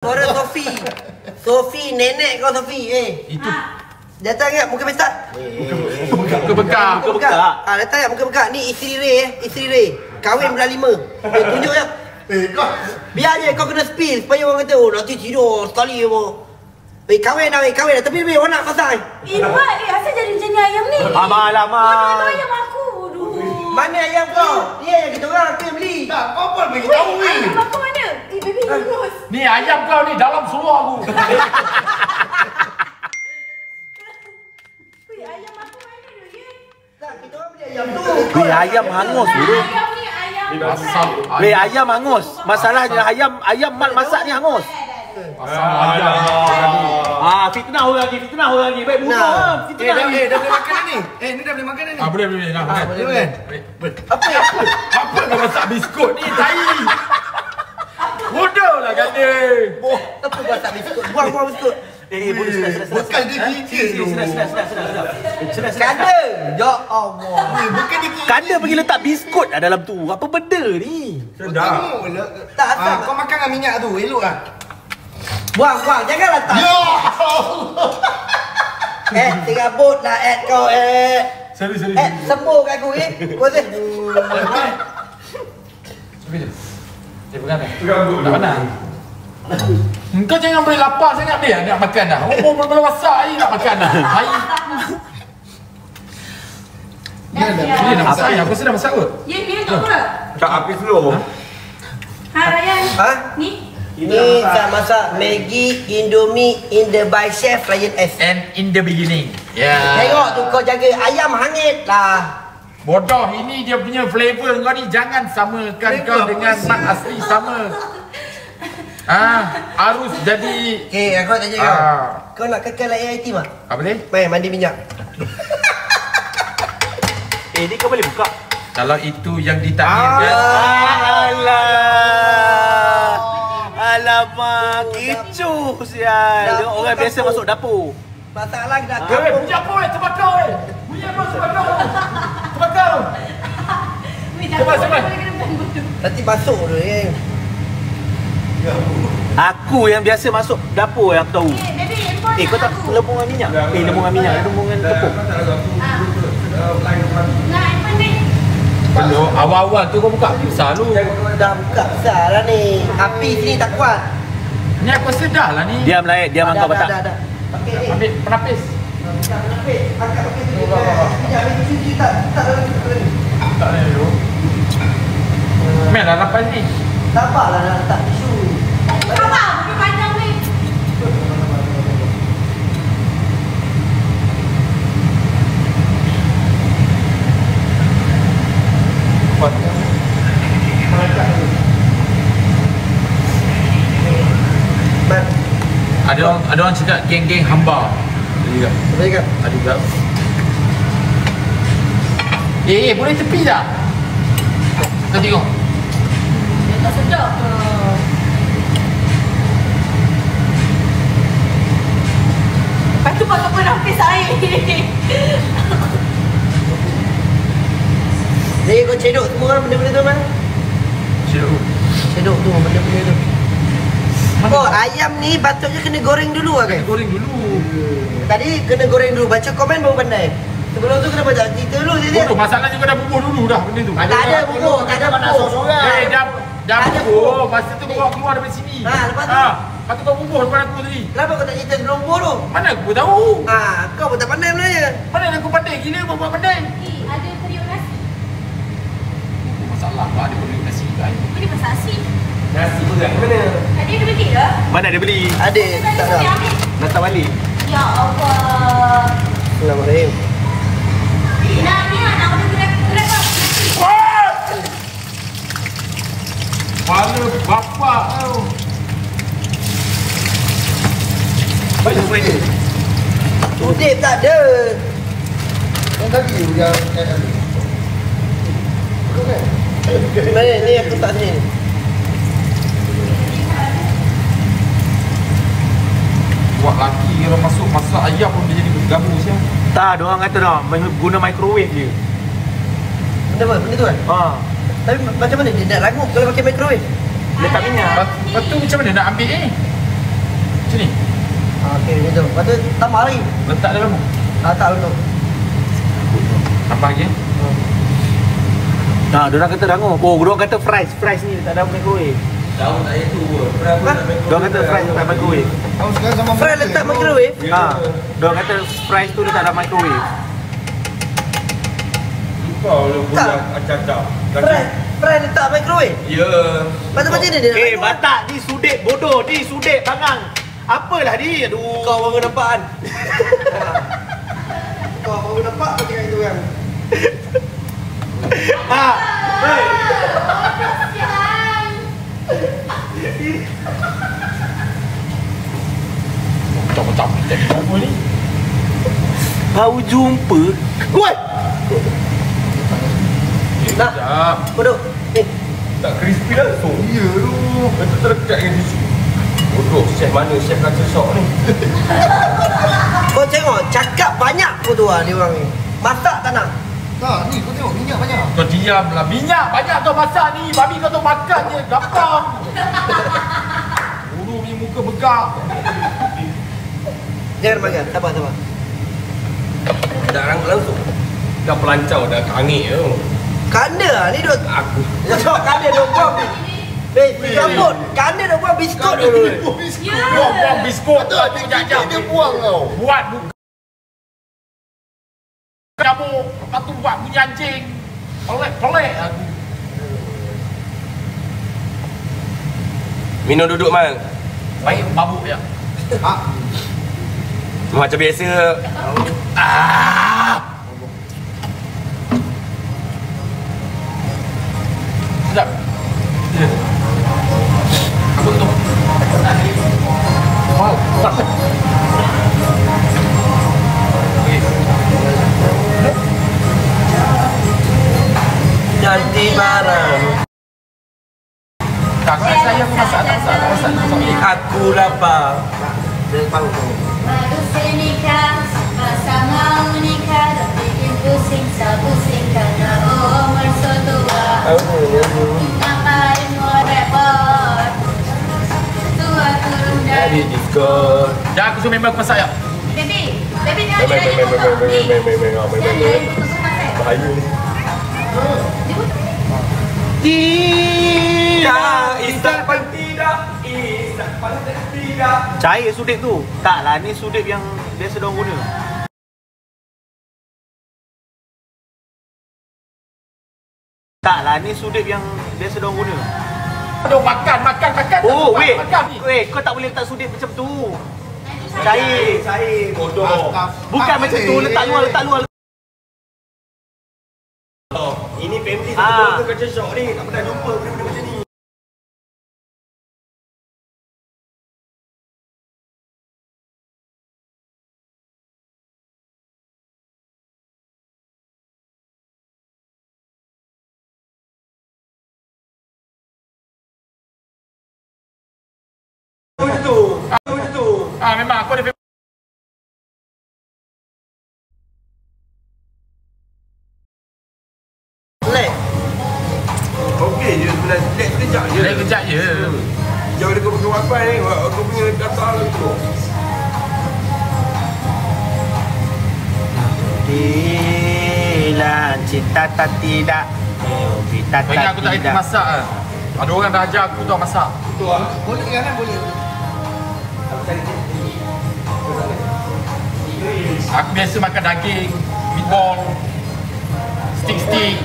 Suara Sofi. Sofi, nenek kau Sofi. Itu. Datang ingat muka besar. Muka bekak. Datang ingat muka bekak. Ni isteri Ray Isteri Ray. Kahwin bulan 5. Tunjuk je. Kau Biar je kau kena spill supaya orang kata, oh nanti tidur sekali apa. Kahwin dah. Tapi lebih orang nak pasal. Buat asal jadi macam ni ayam ni? Alamak. Mana ayam aku? Aduh. Mana ayam kau? Ni yang kita orang kena beli. Tak, kau pun beritahu ni. Ayam aku mana? Baby bagus. Ni ayam kau ni dalam seluar aku. Ayam aku mana tu ye? Tak, kita orang beli ayam tu. Weh, ayam hangus dulu. Ayam ni ayam. Asal Weh, ayam hangus. Masalahnya ayam mat masak ni hangus. ayam. Fitnah orang lagi. Baik bunuh. Nah. Fitnah lagi. Dah boleh makan dah ni. Ni dah boleh makan dah ni. Boleh. Nah, Boleh kan? Apa kau masak biskut ni? Tai. Bodohlah kan dia. Apa kau tak biskut? Buang biskut. Boleh sudah. Bukan dia gigit tu. Sudah. Kanda. Ya Allah. Bukan dia gigit. Kanda pergi letak biskut dah dalam tu. Apa benda ni? Sedap. Tak asal. Kau makan dengan minyak tu. Elok lah. Buang. Janganlah tak. Ya Serabut lah kau Sorry. sembuh kat aku Kau tu. Dia pegang ni. Tak pandang. Engkau jangan boleh lapar sangat dia nak makan dah. Umur belum masak ni nak makan dah. Hai. Ni nak masak ayam. Aku sedang masak kot. Ye, ni untuk apa? tak habis dulu. Ryan. Ha? Ni. Ini saya masak Maggi Indomie in the by chef Ryan S. And in the beginning. Ya. Tengok tu kau jaga ayam hangit lah. Bodoh, ini dia punya flavor kau ni. Jangan samakan kau dengan mak asli sama. Harus jadi. Okey, aku nak tanya kau. Kau nak kekal air itim tak? Apa ni? Main mandi minyak. Ni kau boleh buka. Kalau itu yang ditakdirkan. Alamak, kecoh sial. Orang biasa masuk dapur. Masalah dah Bunyi apa terbakar Bunyi apa terbakar. Cepat. Nanti masuk tu Aku yang biasa masuk dapur yang aku tahu. Baby, handphone Kau tak lepung dengan minyak? Lepung dengan tepung. Nak handphone ni. Belum, awal-awal tu kau buka besar lu. Dah buka besar lah ni. Api sini tak kuat. Ni aku sedar lah ni. Diam lah diam angkat batak. Dah. Okey ni. Ambil penapis. Angkat pakai sini. Minyak ambil cuci tak dalam ni. Tak ada dulu. Mel dah lapan ni. Sabarlah nak letak tisu. Apa? Bagi panjang ni. Kuat. Ada orang cakap geng-geng hamba. Boleh ke? Ada juga. Boleh tepi dah. Kau tengok. Dia tak sedap ke? Lepas tu pakai penapis air. Jadi kau cedok semua kan benda-benda tu man? Cedok tu benda-benda tu. Oh, ayam ni patutnya kena goreng dulu lah kan? Goreng dulu. Tadi kena goreng dulu, baca komen baru pandai. Sebelum tu kena baca cerita dulu dia. Bodoh, masalahnya kau dah bubuh dulu dah benda tu. Tak ada bubuh, tak ada bubuh. Dah bubuh. Masa tu kau keluar daripada sini. Lepas tu? Lepas tu kau bubuh depan aku tadi. Kenapa kau tak cerita sebelum bubuh tu? Mana aku tahu? Kau pun tak pandai Melaya. Mana aku pandai gila kau buat pandai. Ada periuk nasi. Masalah kau ada periuk nasi kan. Beli masak nasi. Nasi tu kat mana? Tadi ada beli ke? Mana dia beli? Ada, tak ada. Datang balik. Ya Allah. Bismillahirrahmanirrahim. Nak ni nak order gerak nasi. Kepala bapak kau. Banyak. Tudip tak ada. Yang tadi yang kau kan? Mana ni aku tak sini. Buat laki kalau masuk masak ayam pun dia jadi bergabung siap. Tak, diorang kata dah guna microwave je. Benda apa? Benda tu kan? Tapi macam mana dia nak ragut kalau pakai microwave? Letak minyak. Lepas tu macam mana nak ambil ni? Macam ni. Okey, macam tu. Lepas tu tambah lagi. Letak dalam. Tak dulu. Tambah lagi. Nah, diorang kata rangup. Oh, diorang kata fries ni tak ada microwave. Tahu tak itu pun. Diorang kata fries tak ada microwave. Tahu sekarang sama Fry letak microwave. Ha, diorang kata fries tu dia tak ada microwave. Kau lu Tak. budak acak-acak. Fry letak microwave. Ya. Lepas tu macam ni dia. Eh, batak ni sudik bodoh, ni sudik bangang. Apalah ni? Aduh. Kau baru nampak kan? Kau baru nampak kau cakap itu kan? Ha. Hei. Macam-macam tak apa ni. Baru jumpa. Woi. Dah. Sekejap. Bodoh. Tak crispy langsung. Ya lu. Betul terdekat dengan tisu. Bodoh, chef mana chef kacang sok ni? Kau tengok, cakap banyak pun tu lah dia orang ni. Masak tak nak. Tak, ni kau tengok minyak banyak. Kau diamlah. Minyak banyak kau masak ni. Babi kau tu makan je. Gampang. Bulu ni muka begak. Jangan makan, sabar. Dah rangkut langsung. Dah pelancau, dah kangik tu. Kanda lah ni duk. Aku. Tengok kanda duk buang. Rambut. Kanda duk buang biskut dulu. Buang biskut tu. Jap-jap. Dia buang kau. Buat buka. Nyamuk. Lepas tu buat bunyi anjing. Pelik aku. Minum duduk mal. Baik mabuk je. Macam biasa. Sedap. Apa tu? Wow. Janti barang. Kakak saya masak tak masak. Aku lapar. Dia tahu tu. Baru senikah, masa mau nikah, dah bikin pusing, sabusing karena umur so tua. Ngapain mau repot? Tua turun dari diskon. Jangan aku suruh member aku masak ya. Baby jangan jadi potong. Jangan jadi potong pasal. Bahaya ni. Tidak, Isak pun tidak. Isak pun tidak. cair sudik tu. Taklah, ni sudik yang biasa diorang guna. Taklah, ni sudik yang biasa diorang guna. Aduh makan. Oh, wait. Makan ni. Wait, kau tak boleh letak sudik macam tu. Cair. Bodoh. Bukan macam tu, letak luar. Ini family Ah. satu kacang sok ni. Tak pernah jumpa benda-benda macam ni. Memang aku ada Lek. Okey je sebenarnya. Relax sekejap je. Relax kejap je. Jangan dia pakai wifi ni. Aku punya data tu. Bila cinta tak tidak. Kita Kau ingat aku tak reti masak lah. Ada orang dah ajar aku tau masak. Betul ah. Boleh kan boleh. Aku biasa makan daging, meatball, stick.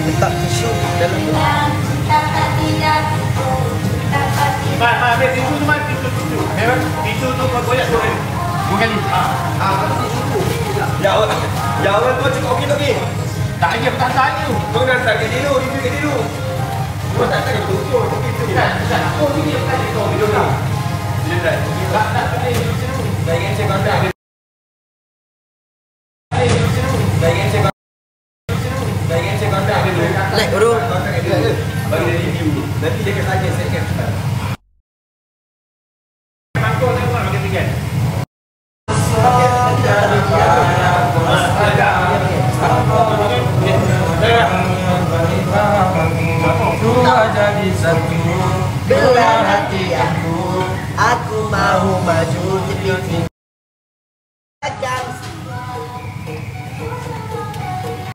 Letak tisu dalam tu. ambil tisu tu, tisu. Tisu tu kau goyak 2 kali. 2 kali. Ya orang tua cakap okey tak okey? Tak lagi aku tak tanya. Kau dah tak ke dulu, review ke dulu. Kau tak ke betul. Okey tu. Bukan. Aku ni tak ada kau video ni. Bila dah. Tak boleh macam tu. Dah ingin cek kontak. Dah ingin cek kontak. Like bro. Kontak dia. Bagi dia review. Nanti dia akan tanya second.